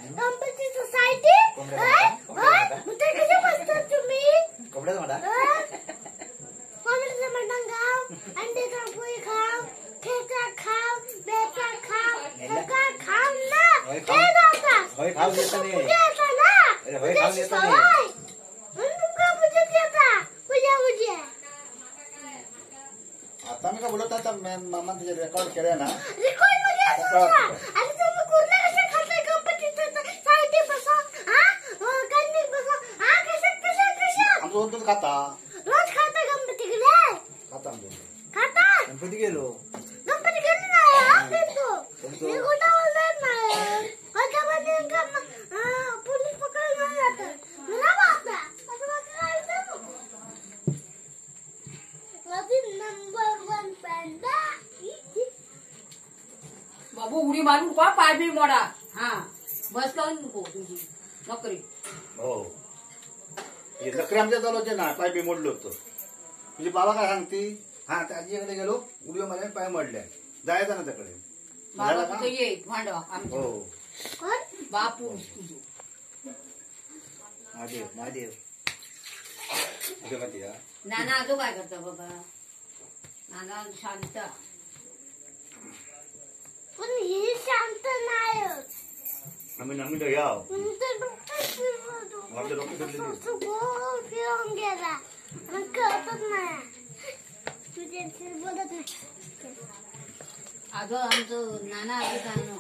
Ganpati society ते कसे बसतात तुम्ही कोंबड्याचा म्हणा कोंबड्याचं मटण खाव अंड्याचा पोळी खाव खेचा खाव बेचा खाव सगळं खाव ना हे जाता होय खाऊ देत नाही येता ना अरे होय खाऊ देत नाही तुमका पूजा येता पूजा आता मी का बोलत आता मामा तुझे रेकॉर्ड केले ना रेकॉर्ड मध्ये आता तुम्ही कुर्ला कसे खाताय गणपतीचं साहित्य बसा गणपती बसा कसे आमचं होतं खाता रोज खाता गणपतीकडे खाता आमचं खाता गणपती गेलो नाही मी कुठं बोलत नाही पोलीस पकडून नाही जातात मला बापा नंबर 1 पेंडा बाबू उडी मारून का पाय बी मोडा हा बस लावून नको तुझी नोकरी हो हे नकरी आमच्या चालवचे ना पाय बी मोडलो होतं तुझी बाबा काय सांगती हा त्या आजीकडे गेलो उडी मारल्या पाय मोडल्या जायचं ना त्याकडे बाबा तुझं ये भांडवा आमच्या हो बापू तुझं महादेव नाना आजो काय करता बाबा नाना शांत पण हे शांत नाही आम्ही याव फिरून गेला कळतच नाही तुझ्याशी बोलत नाही अगं आमचं नाना आधी सांगणं